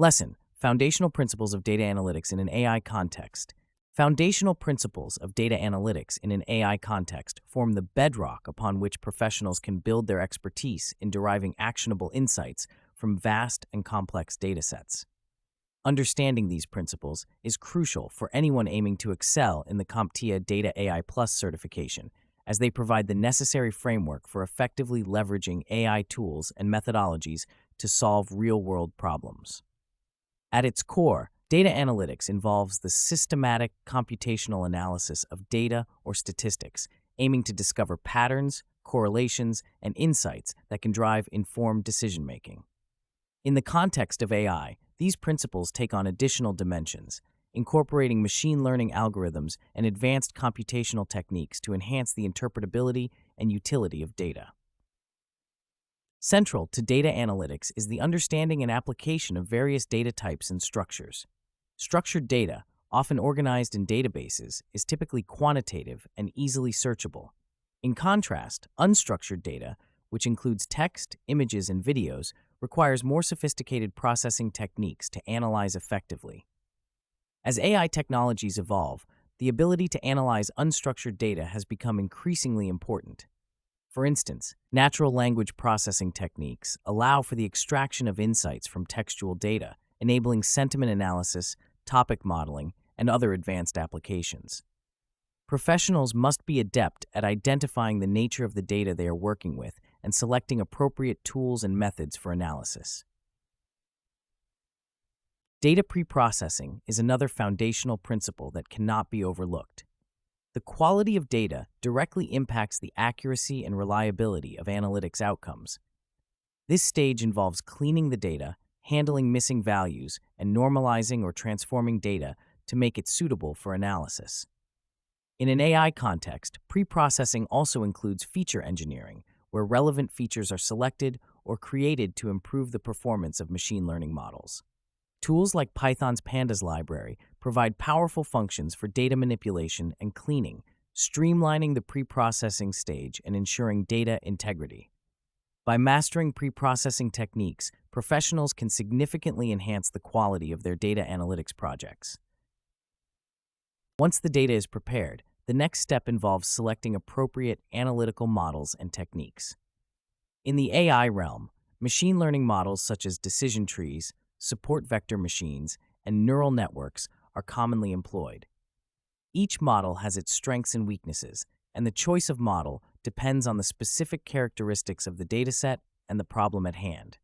Lesson: Foundational Principles of Data Analytics in an AI Context. Foundational principles of data analytics in an AI context form the bedrock upon which professionals can build their expertise in deriving actionable insights from vast and complex datasets. Understanding these principles is crucial for anyone aiming to excel in the CompTIA Data AI Plus certification, as they provide the necessary framework for effectively leveraging AI tools and methodologies to solve real-world problems. At its core, data analytics involves the systematic computational analysis of data or statistics, aiming to discover patterns, correlations, and insights that can drive informed decision-making. In the context of AI, these principles take on additional dimensions, incorporating machine learning algorithms and advanced computational techniques to enhance the interpretability and utility of data. Central to data analytics is the understanding and application of various data types and structures. Structured data, often organized in databases, is typically quantitative and easily searchable. In contrast, unstructured data, which includes text, images, and videos, requires more sophisticated processing techniques to analyze effectively. As AI technologies evolve, the ability to analyze unstructured data has become increasingly important. For instance, natural language processing techniques allow for the extraction of insights from textual data, enabling sentiment analysis, topic modeling, and other advanced applications. Professionals must be adept at identifying the nature of the data they are working with and selecting appropriate tools and methods for analysis. Data preprocessing is another foundational principle that cannot be overlooked. The quality of data directly impacts the accuracy and reliability of analytics outcomes. This stage involves cleaning the data, handling missing values, and normalizing or transforming data to make it suitable for analysis. In an AI context, preprocessing also includes feature engineering, where relevant features are selected or created to improve the performance of machine learning models. Tools like Python's Pandas library provide powerful functions for data manipulation and cleaning, streamlining the preprocessing stage and ensuring data integrity. By mastering preprocessing techniques, professionals can significantly enhance the quality of their data analytics projects. Once the data is prepared, the next step involves selecting appropriate analytical models and techniques. In the AI realm, machine learning models such as decision trees, support vector machines, and neural networks are commonly employed. Each model has its strengths and weaknesses, and the choice of model depends on the specific characteristics of the dataset and the problem at hand.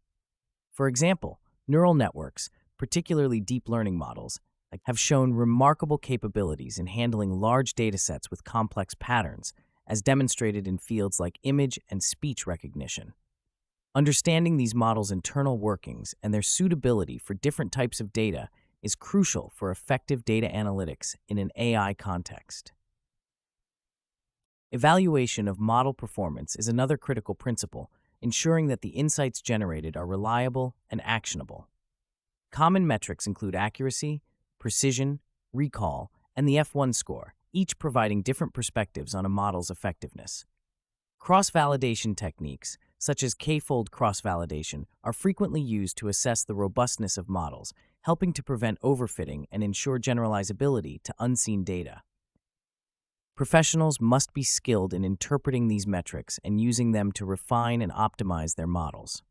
For example, neural networks, particularly deep learning models, have shown remarkable capabilities in handling large datasets with complex patterns, as demonstrated in fields like image and speech recognition. Understanding these models' internal workings and their suitability for different types of data is crucial for effective data analytics in an AI context. Evaluation of model performance is another critical principle, ensuring that the insights generated are reliable and actionable. Common metrics include accuracy, precision, recall, and the F1 score, each providing different perspectives on a model's effectiveness. Cross-validation techniques, such as k-fold cross-validation, are frequently used to assess the robustness of models, helping to prevent overfitting and ensure generalizability to unseen data. Professionals must be skilled in interpreting these metrics and using them to refine and optimize their models.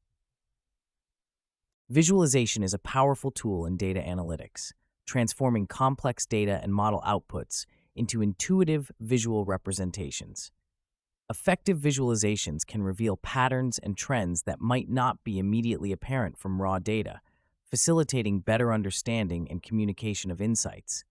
Visualization is a powerful tool in data analytics, transforming complex data and model outputs into intuitive visual representations. Effective visualizations can reveal patterns and trends that might not be immediately apparent from raw data, facilitating better understanding and communication of insights.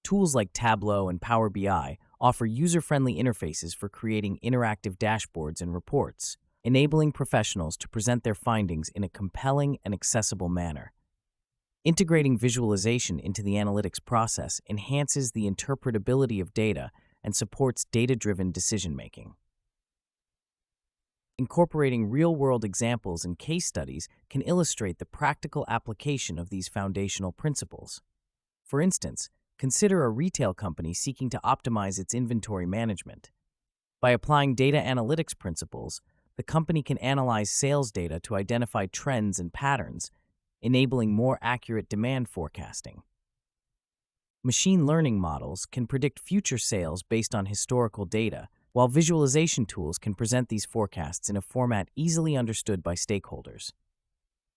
Tools like Tableau and Power BI offer user-friendly interfaces for creating interactive dashboards and reports, enabling professionals to present their findings in a compelling and accessible manner. Integrating visualization into the analytics process enhances the interpretability of data and supports data-driven decision-making. Incorporating real-world examples and case studies can illustrate the practical application of these foundational principles. For instance, consider a retail company seeking to optimize its inventory management. By applying data analytics principles, the company can analyze sales data to identify trends and patterns, enabling more accurate demand forecasting. Machine learning models can predict future sales based on historical data, while visualization tools can present these forecasts in a format easily understood by stakeholders.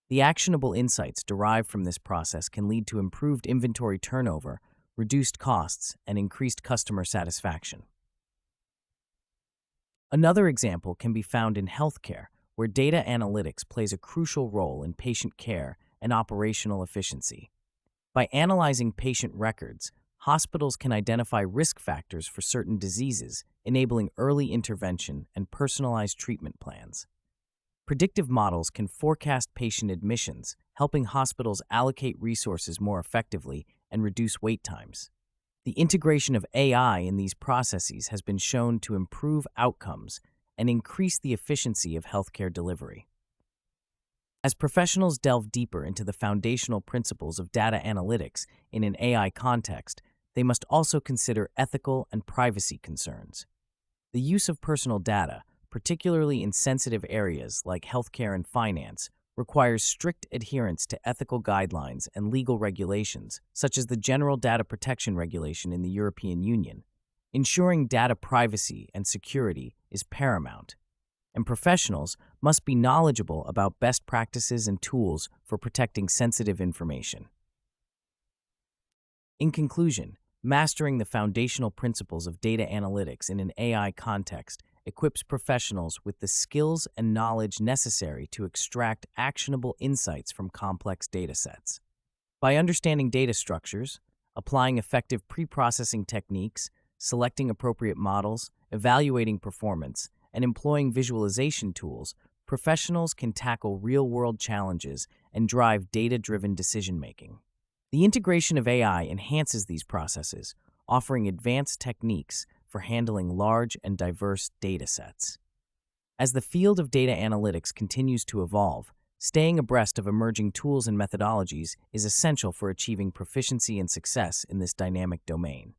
The actionable insights derived from this process can lead to improved inventory turnover, reduced costs, and increased customer satisfaction. Another example can be found in healthcare, where data analytics plays a crucial role in patient care and operational efficiency. By analyzing patient records, hospitals can identify risk factors for certain diseases, enabling early intervention and personalized treatment plans. Predictive models can forecast patient admissions, helping hospitals allocate resources more effectively and reduce wait times. The integration of AI in these processes has been shown to improve outcomes and increase the efficiency of healthcare delivery. As professionals delve deeper into the foundational principles of data analytics in an AI context, they must also consider ethical and privacy concerns. The use of personal data, particularly in sensitive areas like healthcare and finance, requires strict adherence to ethical guidelines and legal regulations, such as the General Data Protection Regulation in the European Union. Ensuring data privacy and security is paramount, and professionals must be knowledgeable about best practices and tools for protecting sensitive information. In conclusion, mastering the foundational principles of data analytics in an AI context equips professionals with the skills and knowledge necessary to extract actionable insights from complex datasets. By understanding data structures, applying effective pre-processing techniques, selecting appropriate models, evaluating performance, and employing visualization tools, professionals can tackle real-world challenges and drive data-driven decision-making. The integration of AI enhances these processes, offering advanced techniques for handling large and diverse datasets. As the field of data analytics continues to evolve, staying abreast of emerging tools and methodologies is essential for achieving proficiency and success in this dynamic domain.